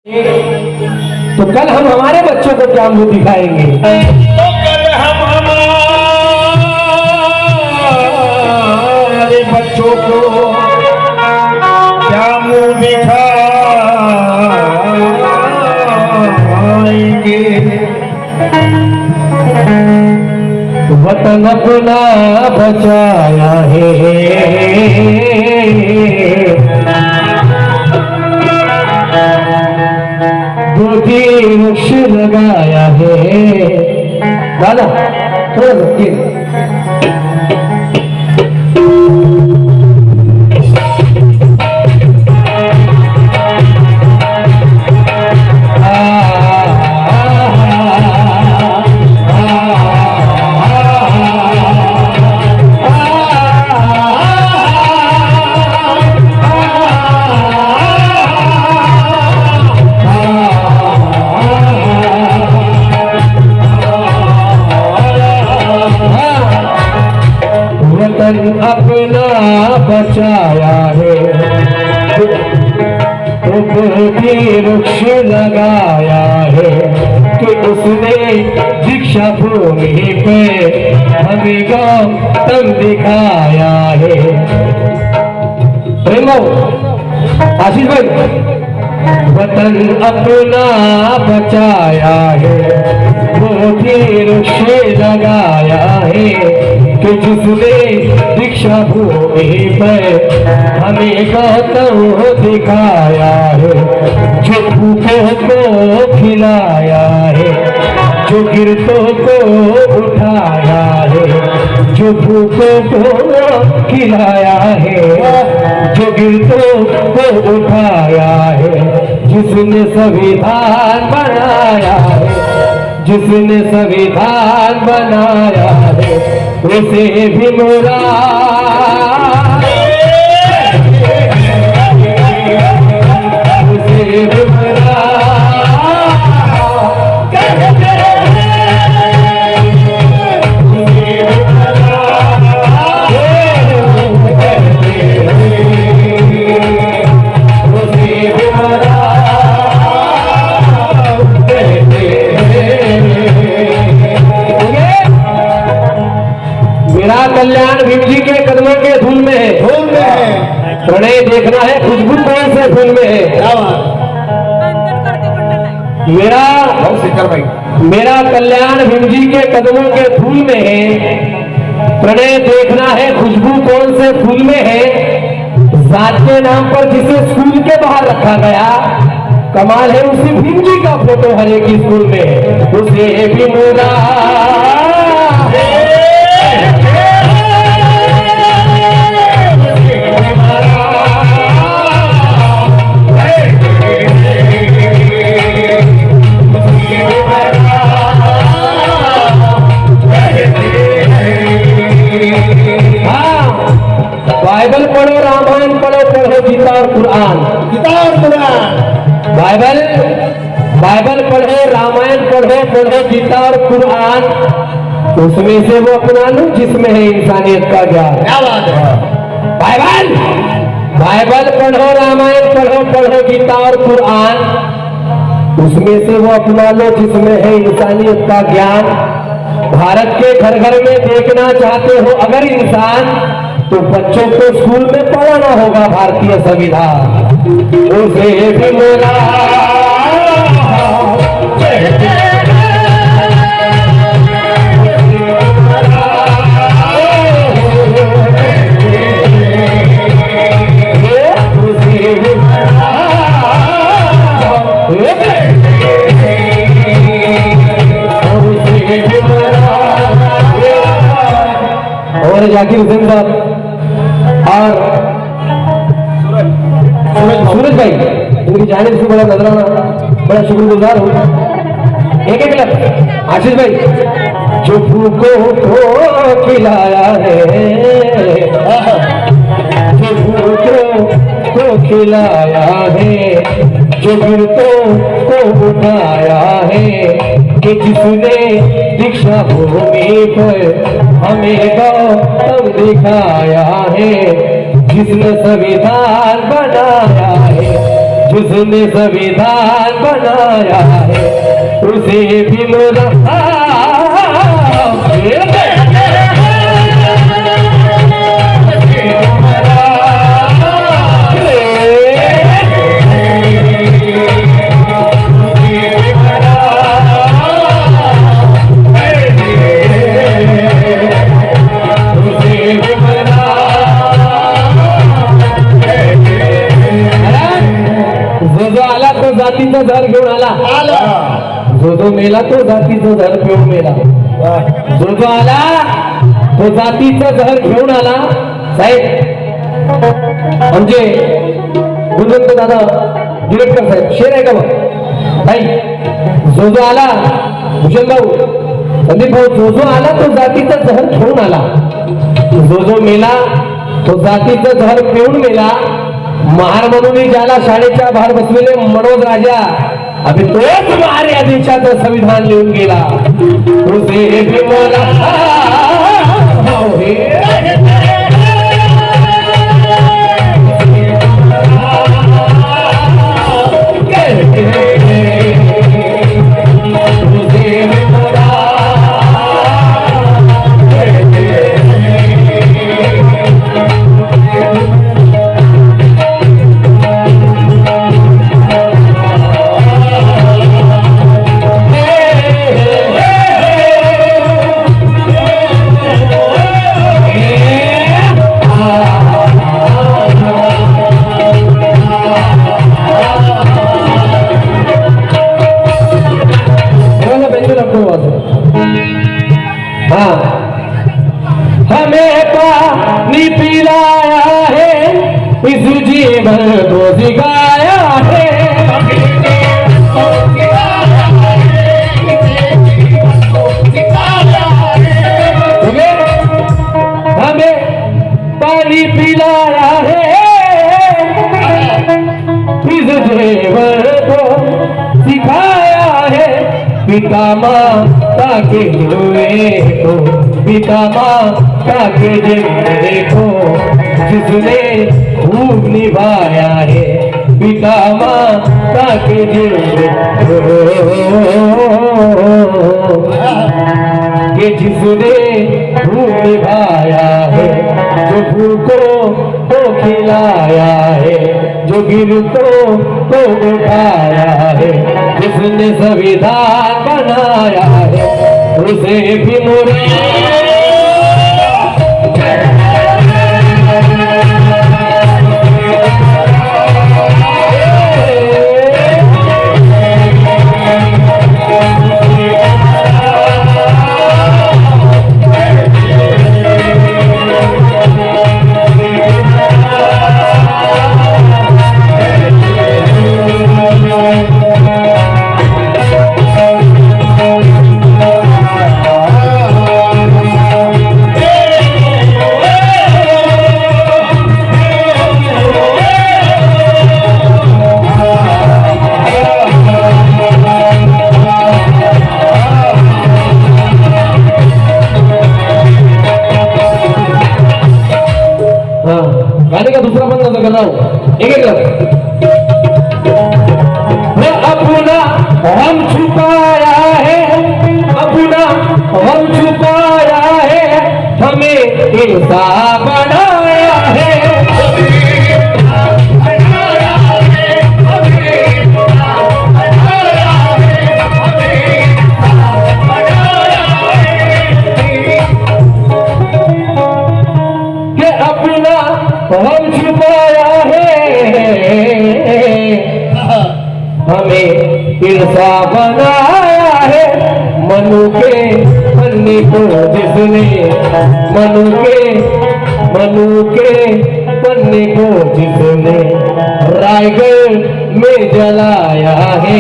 तो कल हम हमारे बच्चों को क्या मुंह दिखाएंगे? तो कल हम हमारे बच्चों को क्या मुंह दिखाएंगे? वतन अपना बचाया है, दूधी वृक्ष लगाया है। दादा थोड़ा रुकिए। अपना बचाया है, वृक्ष लगाया है कि उसने दीक्षा भूमि पे हमें गौतम दिखाया है। प्रेमो आशीष भाई, वतन अपना बचाया है, वृक्ष लगाया है कि जिसने दीक्षा भूमि पर हमें गौतम दिखाया है। जो भूखों को खिलाया है, जो गिरतों को उठाया है, जो भूखों को खिलाया है, जो गिरतों को उठाया है, जिसने संविधान बनाया है, जिसने संविधान बनाया है, उसे भी मोरा उसे भी मोरा मेरा कल्याण भीम जी के कदमों के धूल में है, धूल में है। प्रणय देखना है खुशबू कौन से फूल में है। मेरा कल्याण भीम जी के कदमों के धूल में है, प्रणय देखना है खुशबू कौन से फूल में है। जात के नाम पर जिसे स्कूल के बाहर रखा गया, कमाल है उसी भीम जी का फोटो हर एक स्कूल में है। उसे भी मोरा बाइबल पढ़ो, रामायण पढ़ो, पढ़ो गीता और कुरान। गीता और कुरान, बाइबल पढ़ो, रामायण पढ़ो, पढ़ो गीता और कुरान। उसमें से वो अपना लो जिसमें है इंसानियत का ज्ञान। क्या बात है? बाइबल पढ़ो, रामायण पढ़ो, पढ़ो गीता और कुरान। उसमें से वो अपना लो जिसमें है इंसानियत का ज्ञान। भारत के घर घर में देखना चाहते हो अगर इंसान, तो बच्चों को स्कूल में पढ़ाना होगा भारतीय संविधान। उसे भी मोरा और जाकिर हुसैन साहब और सूरज भाई, इनकी जाने से बड़ा नजराना, बड़ा शुक्रगुजार हूँ। एक लफ्ज आशीष भाई, जो भूखों को खिलाया है, जो भूखों को खिलाया है, जो गिरतों को उठाया है, कि जिसने दीक्षा भूमि पर हमें गौतम दिखाया है, जिसने संविधान बनाया है, जिसने संविधान बनाया है उसे भी मोरा जातीचं झर घेऊन आला जो मेला तो जातीचं झर घेऊन मेला जो आला तो जातीचं झर घेऊन आला साहेब म्हणजे गुणवंत दादा डिरेक्टर साहेब शेर आहे का मग भाई जो आला भूषण भाऊ संदीप भाऊ जो आला तो जातीचं झर घेऊन आला जो मेला तो जातीचं झर घेऊन मेला महार म्हणून ज्याला शाळेच्या बाहेर बसलेले मनोज राजा अभि तोच महार या देशाचं संविधान लिहून गेला उसे भी मोरा हमें पानी पिलाया है इस जीवन को सिखाया है हमें पानी पिलाया है इस जीवन को सिखाया है पिता माता के हुए को पिता माता के जिंदगी को जिसने खूब निभाया है पिता माता के जिंदगी के जिसने खूब निभाया है जो भूखों को खिलाया है जो गिरतों को उठाया है जिसने संविधान बनाया है उसे भी मोरा गाने का दूसरा बंद कर रहा हूं एक अपना हम छुपाया है अपना हम छुपाया है हमें इंसान बनाया है हम छुपाया है हमें इंसान बनाया है मनु के पन्ने को जिसने मनु के पन्ने को जिसने रायगढ़ में जलाया है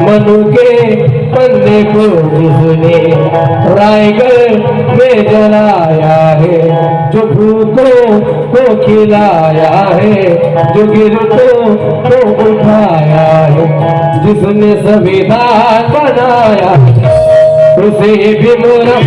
मनु के पन्ने को जिसने रायगढ़ में जलाया है जो भूखों को खिलाया है जो गिरतों को उठाया है जिसने संविधान बनाया उसे भी मोरा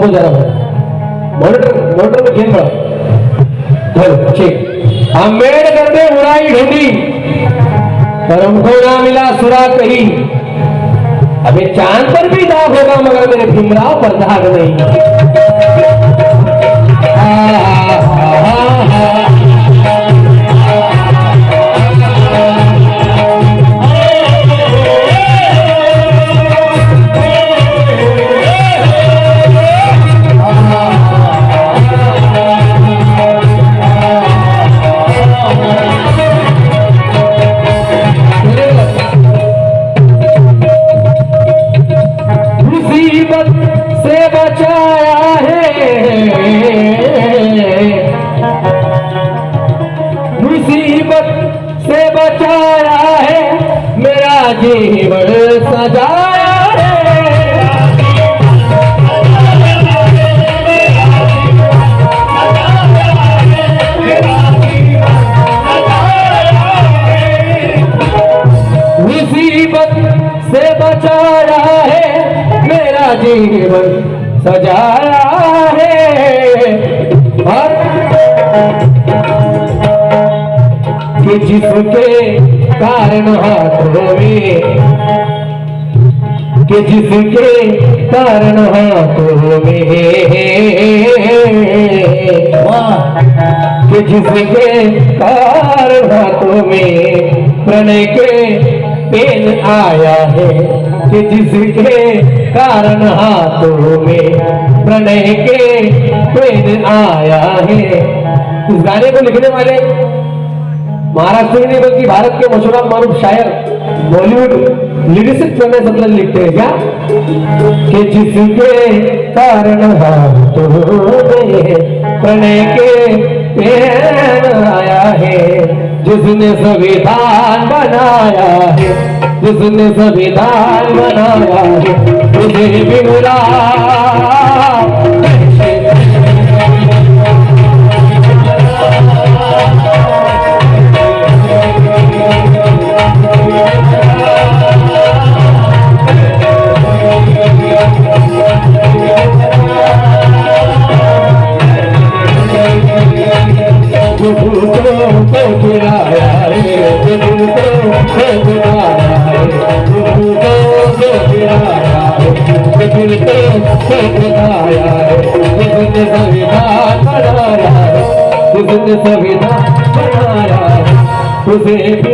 दाखव जरा मॉनिटर में खेल पड़ा चलो ठीक। अम्बेडकर ने उड़ाई ढूंढी पर हमको ना मिला सुरा कहीं। अबे चांद पर भी दाग होगा मगर मेरे भीमराव पर दाग नहीं। मुसीबत से बचाया है, मुसीबत से बचाया है, मेरा जीवन सजाया है। मुसीबत से बचाया है, मेरा जीवन सजाया है। और कि जिसके कारण हाथों में, कि जिसके कारण हाथों में, कि जिसके कारण हाथों में प्रणय के पेन आया है, कि जिसके कारण हाथों में प्रणय के पेन आया है। इस गाने को लिखने वाले महाराष्ट्र में नहीं बल्कि भारत के मशहूर मारूफ शायर बॉलीवुड लिरिसिस्ट करने मतलब लिखते हैं क्या कि जिसके कारण हाथों में प्रणय के पेन आया है, जिसने संविधान बनाया है, जिसने संविधान बनाया है, उसे भीमराव संविधान बनाया उसे भी